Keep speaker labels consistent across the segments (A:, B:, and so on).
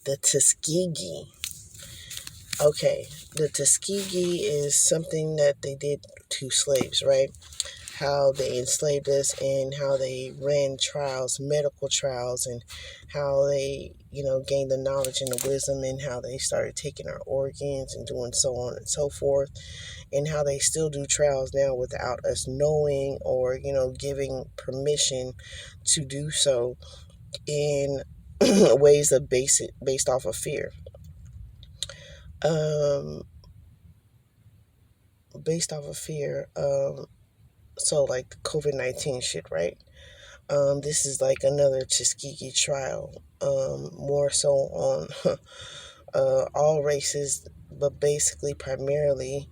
A: The Tuskegee. Okay, the Tuskegee is something that they did to slaves, right? How they enslaved us and how they ran trials, medical trials, and how they, gained the knowledge and the wisdom, and how they started taking our organs and doing so on and so forth, and how they still do trials now without us knowing or, giving permission to do so in ways that based off of fear. Um, Based off of fear. So like COVID-19 shit, right? This is like another Tuskegee trial, more so on all races, but basically primarily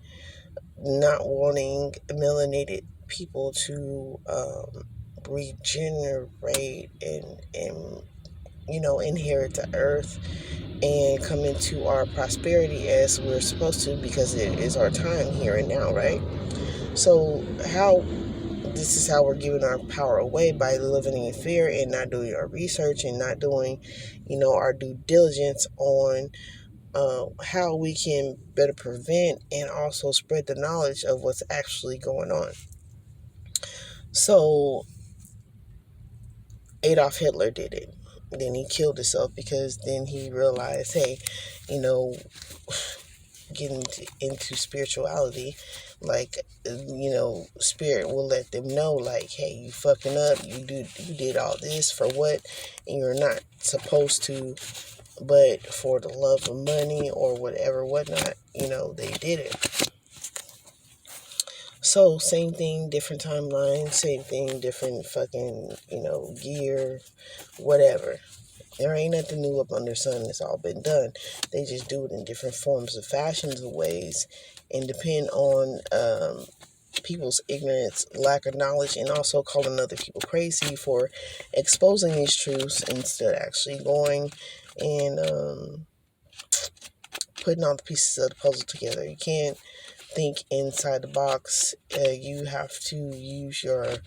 A: not wanting melanated people to regenerate and inherit the earth and come into our prosperity as we're supposed to, because it is our time here and now, right? So how this is how we're giving our power away, by living in fear and not doing our research and not doing, our due diligence on how we can better prevent and also spread the knowledge of what's actually going on. So Adolf Hitler did it. Then he killed himself because then he realized, hey, you know, getting into spirituality, like, spirit will let them know, like, hey, you fucking up, you did all this for what, and you're not supposed to, but for the love of money or whatnot, they did it. So same thing, different timeline, same thing, different fucking, gear, whatever. There ain't nothing new up under the sun. It's all been done. They just do it in different forms of fashions of ways, and depend on people's ignorance, lack of knowledge, and also calling other people crazy for exposing these truths instead of actually going and putting all the pieces of the puzzle together. You can't think inside the box. You have to use your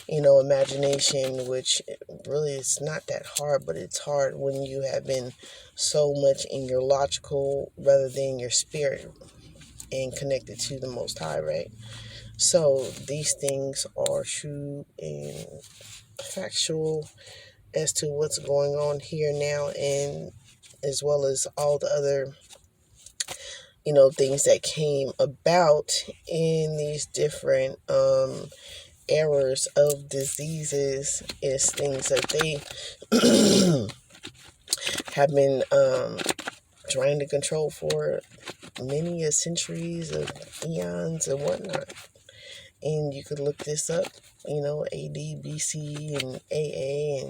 A: imagination, which really is not that hard, but it's hard when you have been so much in your logical rather than your spirit and connected to the Most High, right? So these things are true and factual as to what's going on here now, and as well as all the other things that came about in these different errors of diseases, is things that they have been trying to control for many centuries of eons and whatnot. And you could look this up, AD, BC, and AA,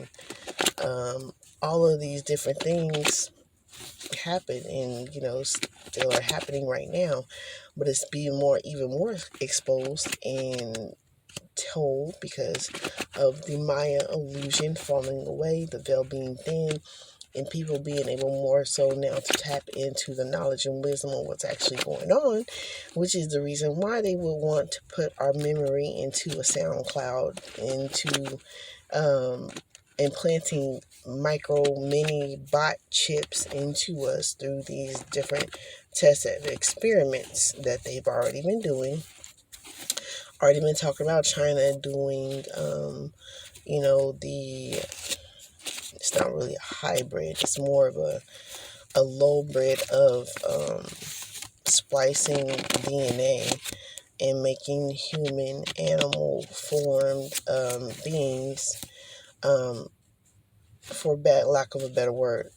A: and all of these different things happen, and still are happening right now, but it's being even more exposed and told because of the Maya illusion falling away, the veil being thin, and people being able more so now to tap into the knowledge and wisdom of what's actually going on, which is the reason why they would want to put our memory into a SoundCloud, into implanting micro mini bot chips into us through these different tests and experiments that they've already been doing. Already been talking about China doing, it's not really a hybrid, it's more of a low bred of splicing DNA and making human animal formed beings, for lack of a better word.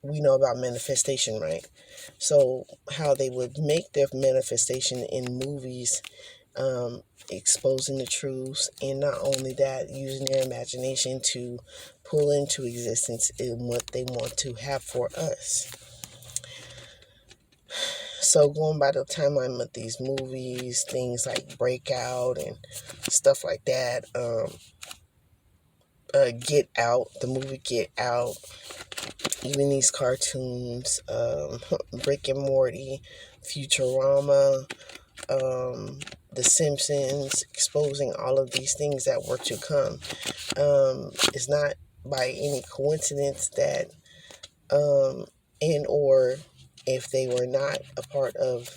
A: We know about manifestation, right? So how they would make their manifestation in movies, exposing the truths, and not only that, using their imagination to pull into existence in what they want to have for us. So going by the timeline of these movies, things like Breakout and stuff like that, Get Out, the movie Get Out, even these cartoons, Rick and Morty, Futurama, The Simpsons, exposing all of these things that were to come. It's not by any coincidence that And or if they were not a part of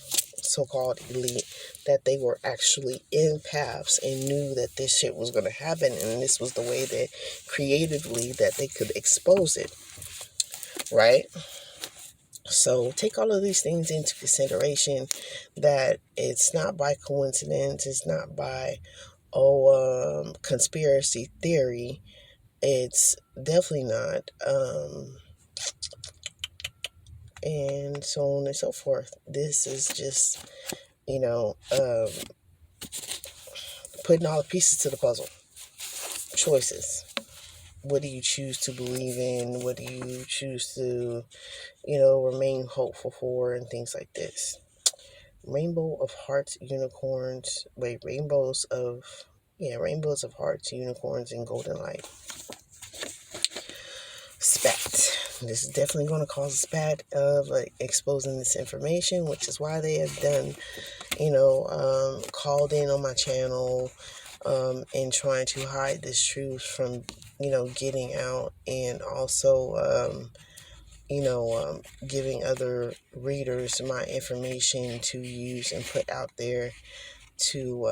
A: so-called elite, that they were actually empaths and knew that this shit was going to happen, and this was the way that creatively that they could expose it, right? So take all of these things into consideration, that it's not by coincidence, it's not by conspiracy theory, it's definitely not, and so on and so forth. This is just, you know, putting all the pieces to the puzzle. Choices. What do you choose to believe in? What do you choose to, remain hopeful for, and things like this. Rainbow of hearts, unicorns. Rainbows of hearts, unicorns, and golden light. Spat. This is definitely going to cause a spat of exposing this information, which is why they have done, called in on my channel, and trying to hide this truth from, getting out, and also, giving other readers my information to use and put out there to,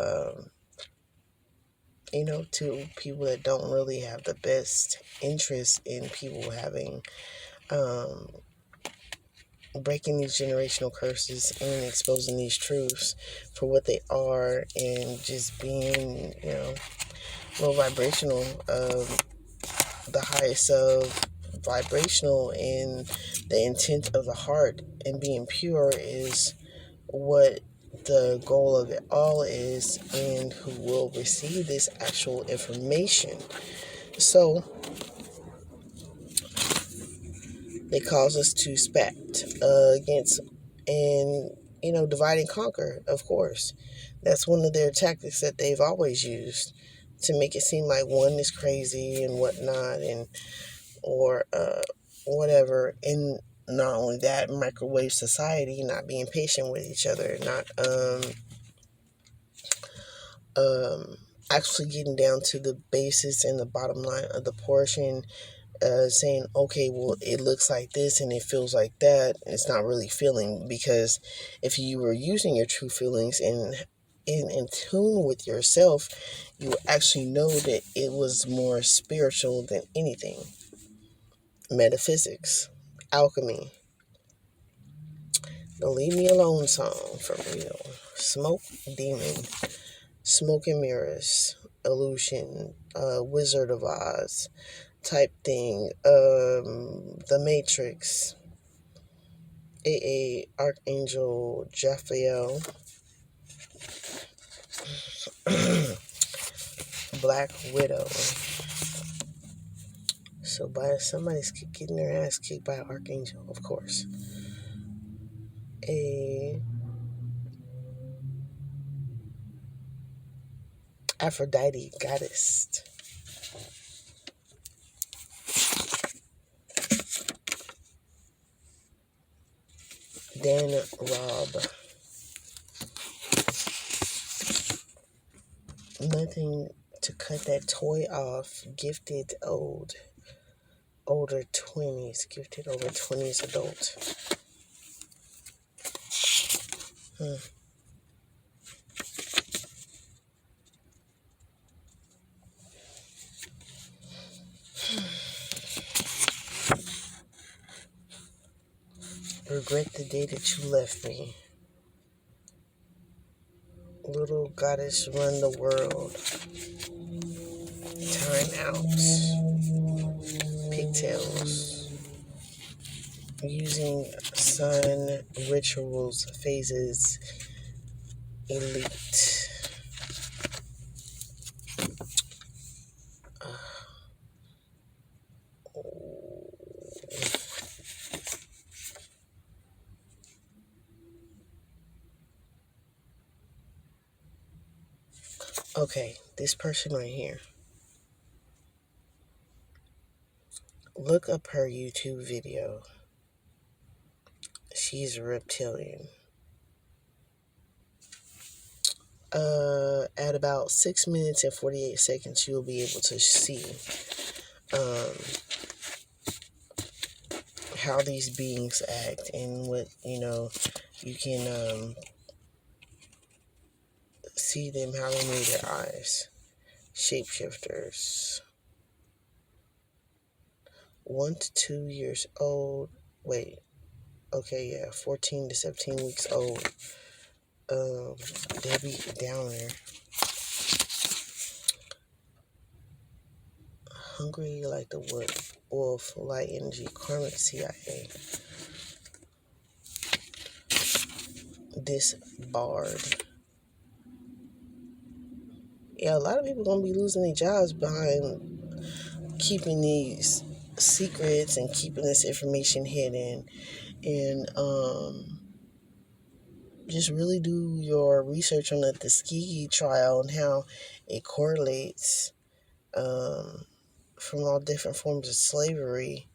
A: to people that don't really have the best interest in people having, breaking these generational curses and exposing these truths for what they are, and just being, low vibrational, the highest of vibrational, and the intent of the heart and being pure is what the goal of it all is, and who will receive this actual information. So they cause us to spat against, and divide and conquer. Of course, that's one of their tactics that they've always used, to make it seem like one is crazy and whatnot, and or whatever. And not only that, microwave society, not being patient with each other, not actually getting down to the basis and the bottom line of the portion, saying, okay, well, it looks like this and it feels like that. It's not really feeling, because if you were using your true feelings and in tune with yourself, you would actually know that it was more spiritual than anything. Metaphysics, alchemy, the Leave Me Alone song, for real. Smoke Demon, Smoke and Mirrors, Illusion, Wizard of Oz type thing, The Matrix, AA, Archangel Jophiel, Black Widow. So somebody's getting their ass kicked by Archangel, of course. A Aphrodite goddess. Dan Robb. Nothing to cut that toy off. Gifted older 20s. Gifted over 20s adult. Regret the day that you left me. Little goddess run the world. Time out. Pigtails. Using sun rituals, phases, elite. Okay, this person right here. Look up her YouTube video. She's a reptilian. At about 6 minutes and 48 seconds, you'll be able to see how these beings act and what, you can see them, how they move their eyes. Shapeshifters. 1 to 2 years old. Wait. Okay, yeah. 14 to 17 weeks old. Debbie Downer. Hungry like the wolf. Light energy. Karmic CIA. Disbarred. Yeah, a lot of people gonna be losing their jobs behind keeping these secrets and keeping this information hidden. And just really do your research on the Tuskegee trial and how it correlates from all different forms of slavery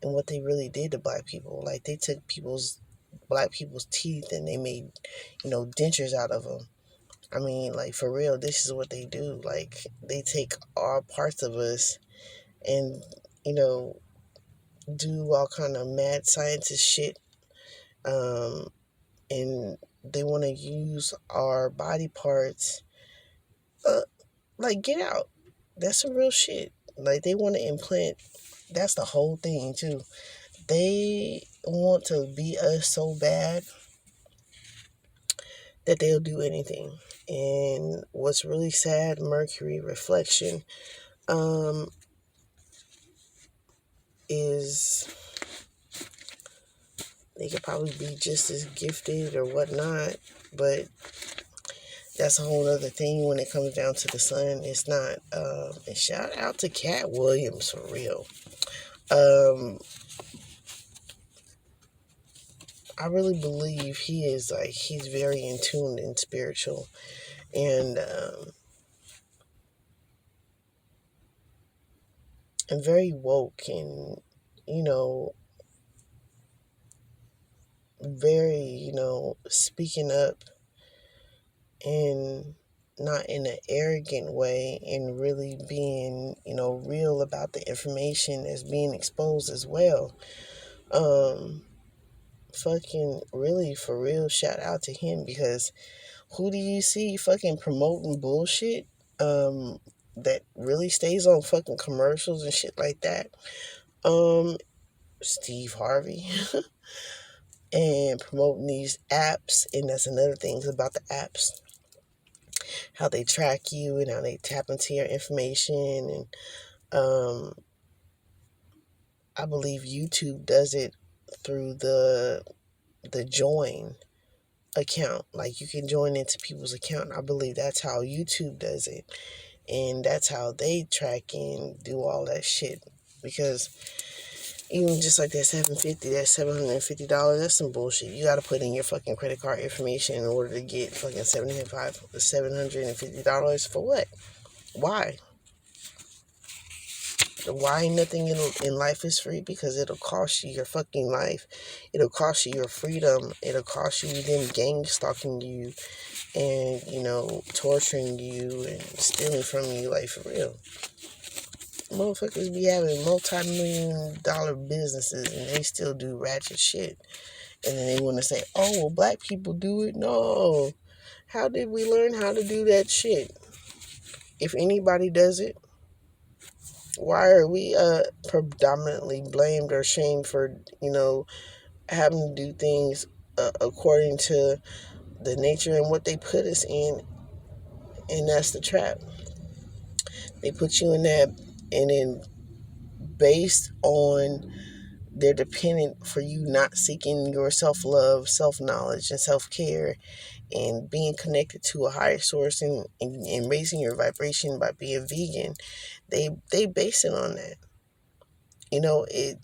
A: and what they really did to black people. Like, they took black people's teeth and they made, dentures out of them. I mean, like, for real, this is what they do. Like, they take all parts of us and, do all kind of mad scientist shit. And they want to use our body parts. Like, get out. That's some real shit. Like, they want to implant. That's the whole thing, too. They want to be us so bad that they'll do anything. And what's really sad, Mercury reflection, is they could probably be just as gifted or whatnot, but that's a whole other thing when it comes down to the sun. It's not. And shout out to Cat Williams, for real. I really believe he's very in tune and spiritual, and very woke, and very speaking up, and not in an arrogant way, and really being real about the information that's being exposed as well. Fucking really, for real, shout out to him, because who do you see fucking promoting bullshit that really stays on fucking commercials and shit like that? Steve Harvey. And promoting these apps, and that's another thing about the apps, how they track you and how they tap into your information. And I believe YouTube does it through the join account. Like, you can join into people's account. I believe that's how YouTube does it, and that's how they track and do all that shit. Because even just like that $750, that's some bullshit. You gotta put in your fucking credit card information in order to get fucking $750 for what? Why? Why nothing in life is free? Because it'll cost you your fucking life. It'll cost you your freedom. It'll cost you them gang stalking you and, torturing you and stealing from you, like, for real. Motherfuckers be having multi-million-dollar businesses and they still do ratchet shit. And then they want to say, oh, well, black people do it. No. How did we learn how to do that shit? If anybody does it, why are we predominantly blamed or shamed for, having to do things according to the nature and what they put us in? And that's the trap. They put you in that, and then based on they're dependent for you not seeking your self-love, self-knowledge, and self-care, and being connected to a higher source, and raising your vibration by being vegan. They base it on that.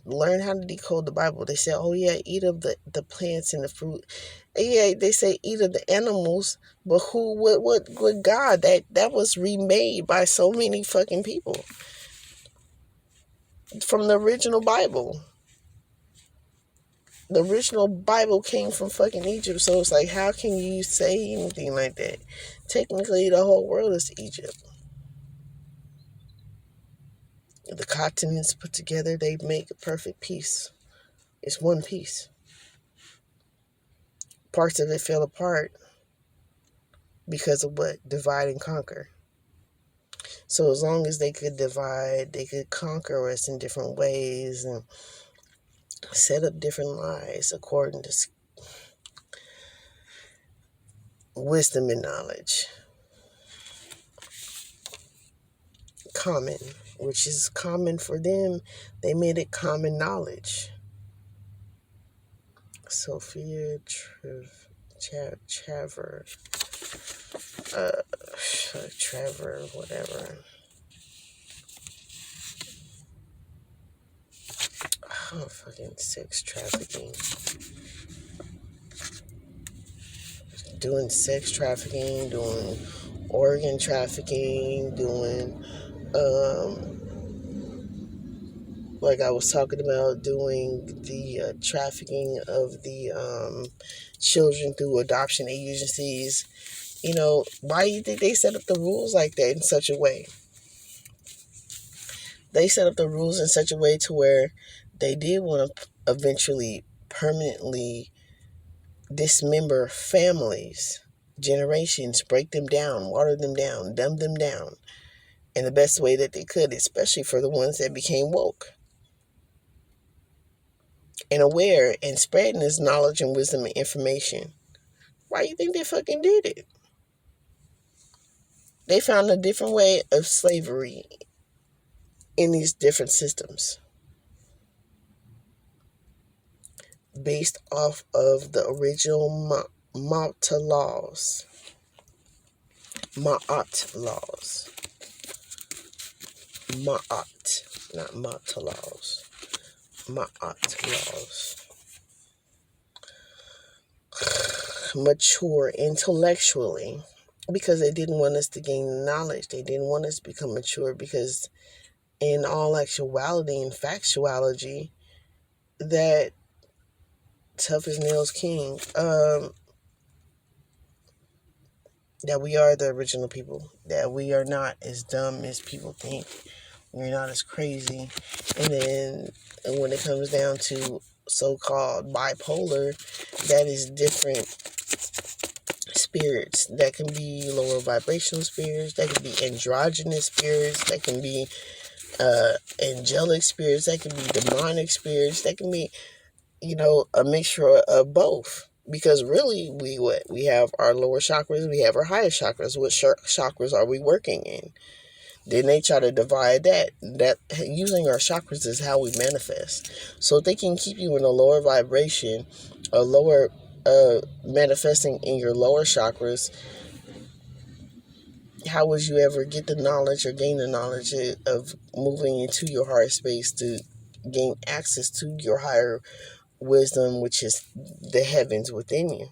A: Learn how to decode the Bible. They say, oh yeah, eat of the plants and the fruit. Yeah, they say eat of the animals, but what God? That was remade by so many fucking people from the original Bible. The original Bible came from fucking Egypt, so it's like, how can you say anything like that? Technically, the whole world is Egypt. The continents put together, they make a perfect piece. It's one piece. Parts of it fell apart because of what? Divide and conquer. So as long as they could divide, they could conquer us in different ways and set up different lies according to wisdom and knowledge. Common, which is common for them, they made it common knowledge. Sophia Trevor, whatever. Oh, fucking sex trafficking. Doing sex trafficking, doing organ trafficking, doing, like I was talking about, doing the trafficking of the children through adoption agencies. You know, why do you think they set up the rules like that in such a way? They set up the rules in such a way to where they did want to eventually permanently dismember families, generations, break them down, water them down, dumb them down in the best way that they could, especially for the ones that became woke and aware and spreading this knowledge and wisdom and information. Why do you think they fucking did it? They found a different way of slavery in these different systems based off of the original Malta laws. Ma'at laws. Ma'at, not Malta laws. Ma'at laws. Mature intellectually, because they didn't want us to gain knowledge. They didn't want us to become mature, because in all actuality and factuality, that Tough as Nails King, that we are the original people, that we are not as dumb as people think, we're not as crazy. And when it comes down to so-called bipolar, that is different spirits. That can be lower vibrational spirits, that can be androgynous spirits, that can be angelic spirits, that can be demonic spirits, that can be, a mixture of both. Because really, we have our lower chakras, we have our higher chakras. What chakras are we working in? Then they try to divide that using our chakras is how we manifest. So if they can keep you in a lower vibration, a lower manifesting in your lower chakras, how would you ever get the knowledge or gain the knowledge of moving into your heart space to gain access to your higher wisdom, which is the heavens within you?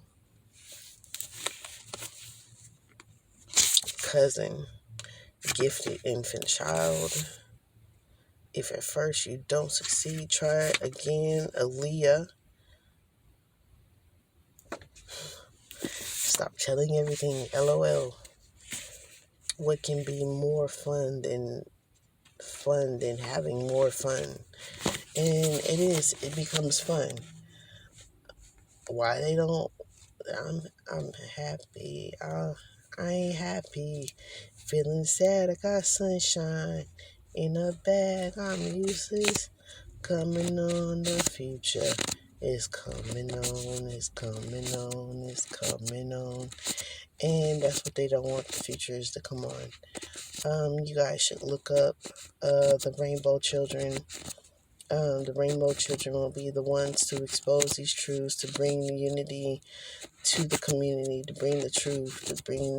A: Cousin, gifted infant child. If at first you don't succeed, try it again. Aaliyah. Stop telling everything LOL. What can be more fun than having more fun? And it becomes fun. Why they don't, I'm happy. I ain't happy. Feeling sad, I got sunshine in a bag. I'm useless. Coming on, the future is coming on, it's coming on, it's coming on. And that's what they don't want the future is to come on. You guys should look up the Rainbow Children. The Rainbow Children will be the ones to expose these truths, to bring unity to the community, to bring the truth, to bring,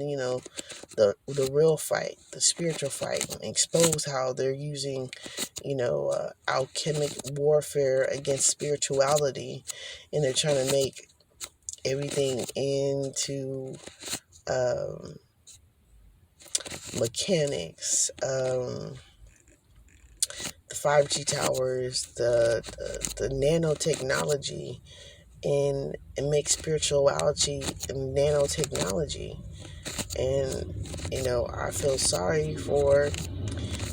A: the real fight, the spiritual fight, and expose how they're using, alchemic warfare against spirituality, and they're trying to make everything into mechanics, the 5G towers, the nanotechnology, and make spirituality and nanotechnology. And, I feel sorry for,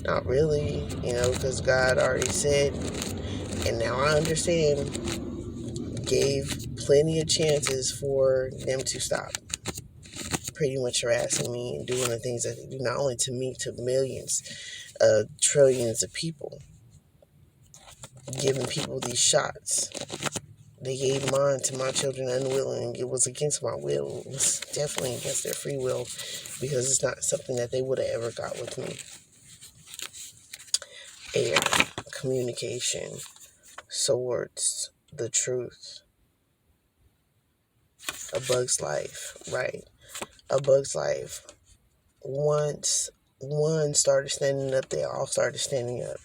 A: not really, because God already said, and now I understand, gave plenty of chances for them to stop pretty much harassing me and doing the things that they do, not only to me, to millions, trillions of people, giving people these shots. They gave mine to my children unwilling. It was against my will. It was definitely against their free will, because it's not something that they would have ever got with me. Air, communication, swords, the truth. A Bug's Life, right? A Bug's Life. Once one started standing up, they all started standing up.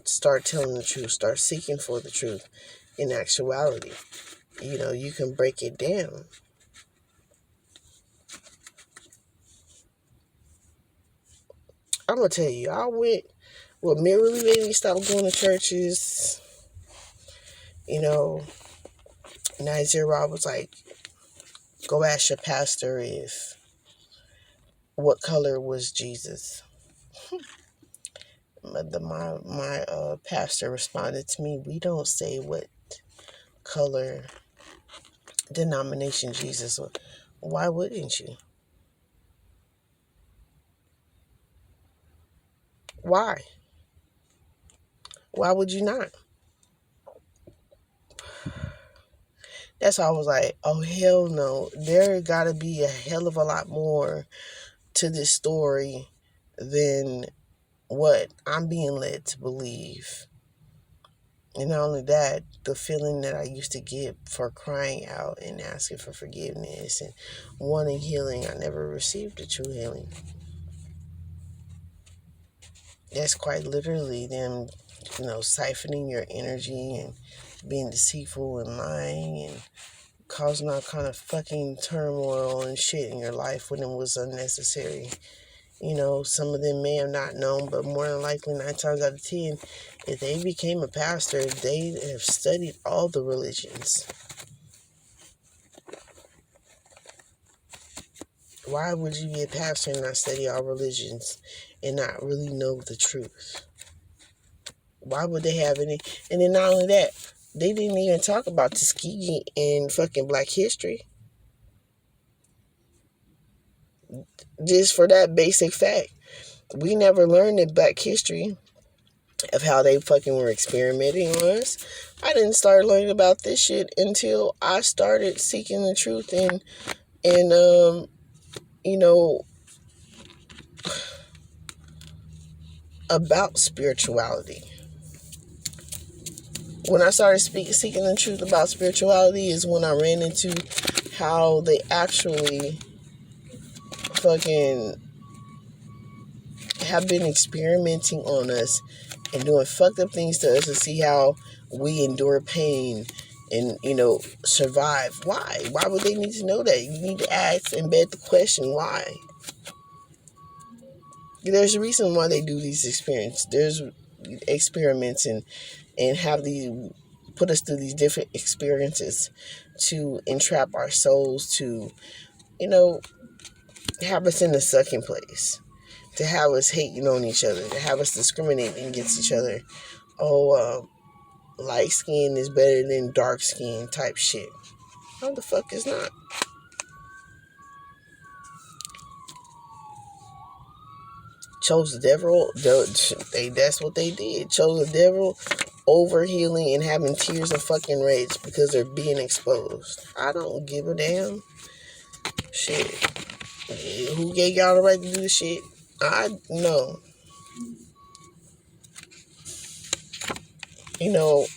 A: Start telling the truth, start seeking for the truth. In actuality, you can break it down. I'm gonna tell you, what really made me stop going to churches. Nazir Rob was like, go ask your pastor what color was Jesus. My pastor responded to me, we don't say what color denomination Jesus was. Why wouldn't you? Why? Why would you not? That's why I was like, oh, hell no. There gotta be a hell of a lot more to this story than what I'm being led to believe. And not only that, the feeling that I used to get for crying out and asking for forgiveness and wanting healing, I never received a true healing. That's quite literally them, siphoning your energy and being deceitful and lying and causing all kind of fucking turmoil and shit in your life when it was unnecessary. Some of them may have not known, but more than likely, 9 times out of 10, if they became a pastor, they have studied all the religions. Why would you be a pastor and not study all religions and not really know the truth? Why would they have any? And then not only that, they didn't even talk about Tuskegee in fucking Black history. Just for that basic fact. We never learned in Black history of how they fucking were experimenting on us. I didn't start learning about this shit until I started seeking the truth and about spirituality. When I started seeking the truth about spirituality is when I ran into how they actually fucking have been experimenting on us and doing fucked up things to us to see how we endure pain and, survive. Why? Why would they need to know that? You need to ask and beg the question, why? There's a reason why they do these experiments. There's experiments and have these put us through these different experiences to entrap our souls, to, have us in the sucking place, to have us hating on each other, to have us discriminating against each other. Light skin is better than dark skin type shit. No, the fuck is not. Chose the devil. That's what they did. Chose the devil over healing and having tears of fucking rage because they're being exposed. I don't give a damn. Shit. Who gave y'all the right to do this shit? I know.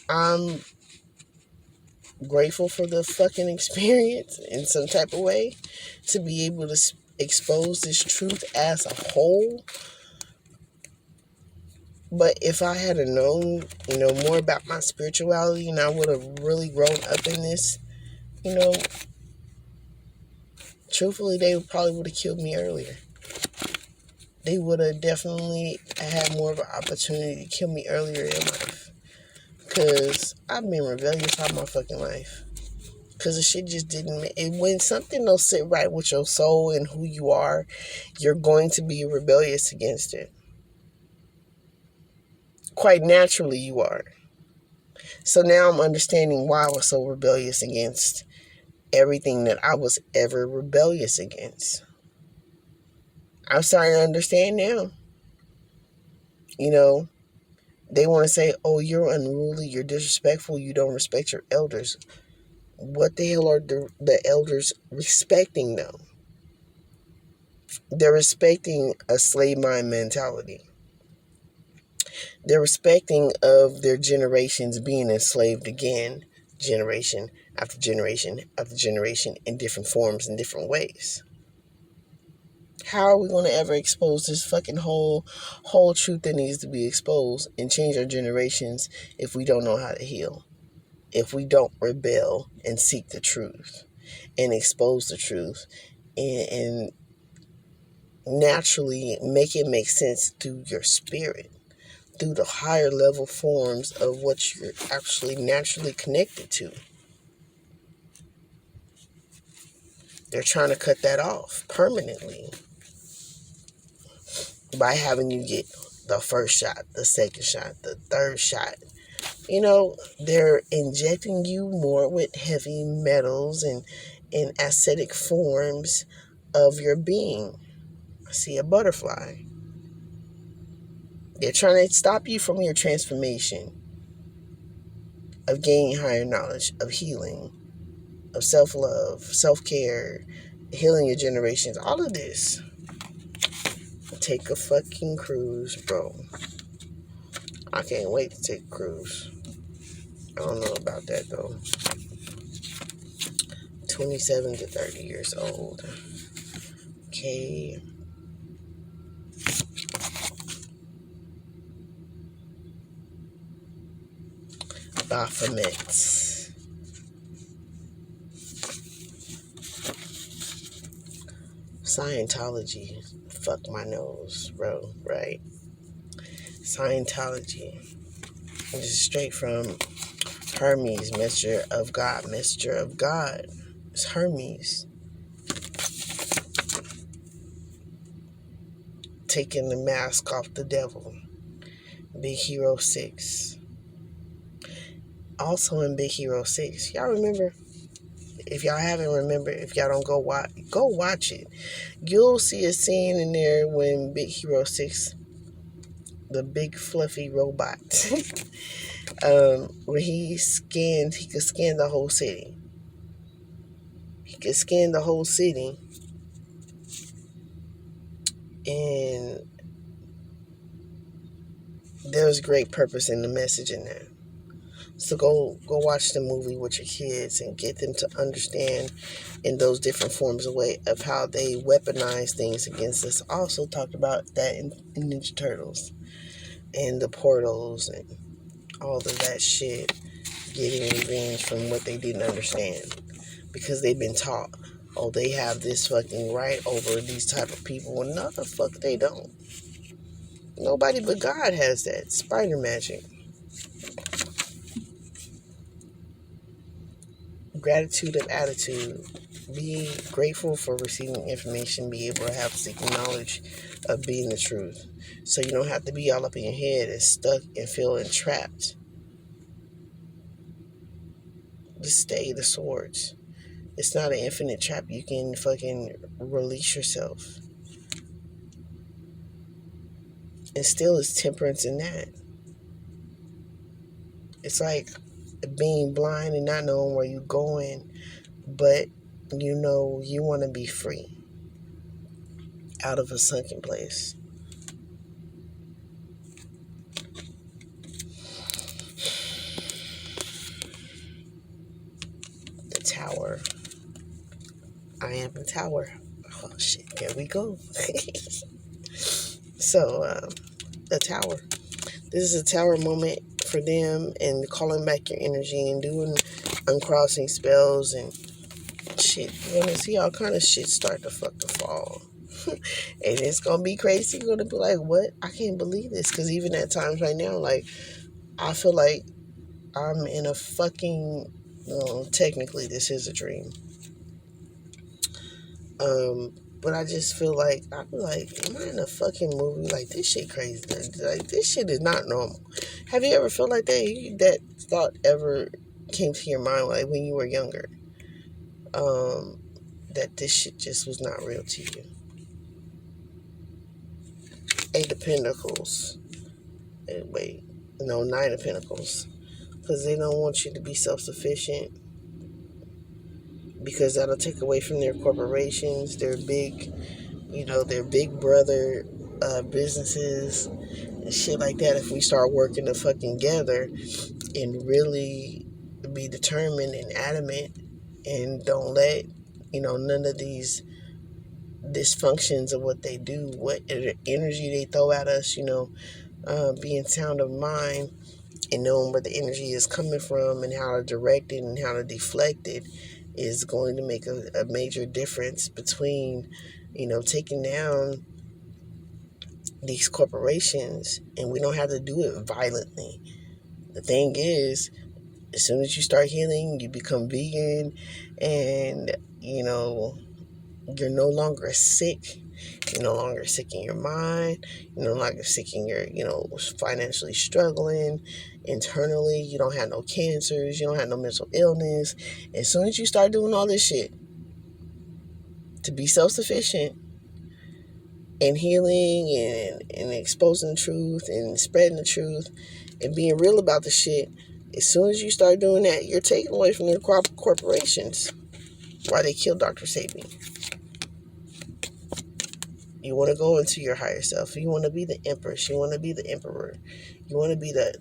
A: I'm grateful for the fucking experience in some type of way to be able to expose this truth as a whole. But if I had known, more about my spirituality and I would have really grown up in this, truthfully, they probably would have killed me earlier. They would have definitely had more of an opportunity to kill me earlier in life. Because I've been rebellious all my fucking life. Because the shit just didn't... when something don't sit right with your soul and who you are, you're going to be rebellious against it. Quite naturally you are. So now I'm understanding why I was so rebellious against everything that I was ever rebellious against. I'm starting to understand now. You know, they want to say, oh, you're unruly, you're disrespectful, you don't respect your elders. What the hell are the elders respecting though? They're respecting a slave mind mentality. They're respecting of their generations being enslaved again, generation after generation after generation, in different forms, in different ways. How are we going to ever expose this fucking whole truth that needs to be exposed and change our generations if we don't know how to heal? If we don't rebel and seek the truth and expose the truth and naturally make it make sense through your spirit, through the higher level forms of what you're actually naturally connected to. They're trying to cut that off permanently by having you get the first shot, the second shot, the third shot. You know, they're injecting you more with heavy metals and acidic forms of your being. I see a butterfly. They're trying to stop you from your transformation of gaining higher knowledge, of healing, of self-love, self-care, healing your generations, all of this. Take a fucking cruise, bro. I can't wait to take a cruise. I don't know about that, though. 27 to 30 years old. Okay. Baphomet. Scientology. Fuck my nose, bro. Right? Scientology. This is straight from Hermes, messenger of God. Messenger of God. It's Hermes. Taking the mask off the devil. Big Hero 6. Also in Big Hero 6. Y'all remember? If y'all haven't remembered, if y'all don't go watch it. You'll see a scene in there when Big Hero 6, the big fluffy robot, when he could scan the whole city. He could scan the whole city, and there's great purpose in the message in that. So go watch the movie with your kids and get them to understand in those different forms of how they weaponize things against us. I also talked about that in Ninja Turtles and the portals and all of that shit, getting revenge from what they didn't understand because they've been taught, oh, they have this fucking right over these type of people. Well, no, the fuck they don't. Nobody but God has that. Spider magic. Gratitude of attitude. Be grateful for receiving information. Be able to have seeking knowledge of being the truth. So you don't have to be all up in your head and stuck and feel entrapped. Just stay the swords. It's not an infinite trap. You can fucking release yourself. And still is temperance in that. It's like being blind and not knowing where you're going, but you know you want to be free out of a sunken place. The tower. I am the tower. Oh shit, there we go. So, the tower. This is a tower moment for them and calling back your energy and doing uncrossing spells and shit. You're gonna see all kind of shit start to fucking fall. And it's gonna be crazy. You're gonna be like, what? I can't believe this. Because even at times right now, like, I feel like I'm in a fucking, well, technically this is a dream. But I just feel like, I be like, am I in a fucking movie? Like, this shit crazy. Like, this shit is not normal. Have you ever felt like that? That thought ever came to your mind, like, when you were younger? That this shit just was not real to you. Eight of Pentacles. Wait, no, Nine of Pentacles. Because they don't want you to be self-sufficient. Because that'll take away from their corporations, their big, their big brother businesses and shit like that. If we start working together and really be determined and adamant and don't let, none of these dysfunctions of what they do, what energy they throw at us, being sound of mind and knowing where the energy is coming from and how to direct it and how to deflect it is going to make a major difference between, taking down these corporations. And we don't have to do it violently. The thing is, as soon as you start healing, you become vegan and, you're no longer sick. You're no longer sick in your mind. You're no longer sick in your, financially struggling internally. You don't have no cancers. You don't have no mental illness. As soon as you start doing all this shit to be self-sufficient and healing and exposing the truth and spreading the truth and being real about the shit, as soon as you start doing that, you're taking away from their corporations. Why they killed Dr. Sapien. You want to go into your higher self. You want to be the empress. You want to be the emperor. You want to be the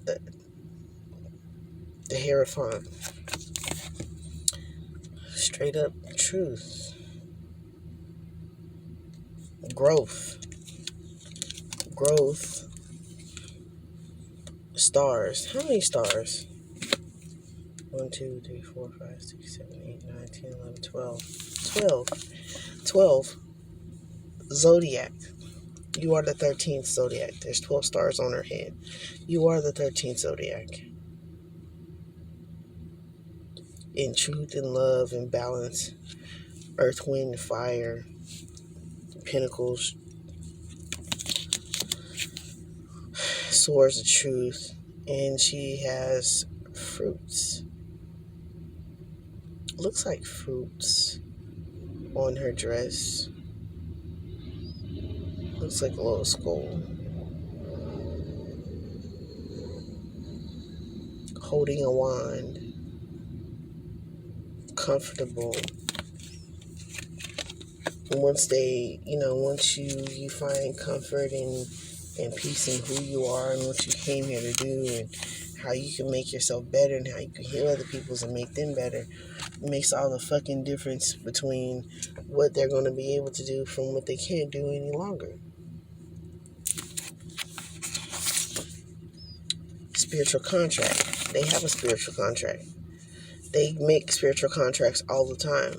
A: Hierophant. Straight up truth. Growth. Stars. How many stars? 1, 2, 3, 4, 5, 6, 7, 8, 9, 10, 11, 12. 12. Zodiac. You are the 13th zodiac. There's 12 stars on her head. You are the 13th zodiac. In truth and love and balance. Earth, wind, fire. Pentacles. Swords of truth. And she has fruits. Looks like fruits on her dress. Looks like a little skull. Holding a wand. Comfortable. Once you find comfort and peace in who you are and what you came here to do and how you can make yourself better and how you can heal other people and make them better, it makes all the fucking difference between what they're going to be able to do from what they can't do any longer. Spiritual contract. They have a spiritual contract. They make spiritual contracts all the time.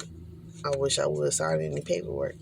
A: I wish I would have signed any paperwork.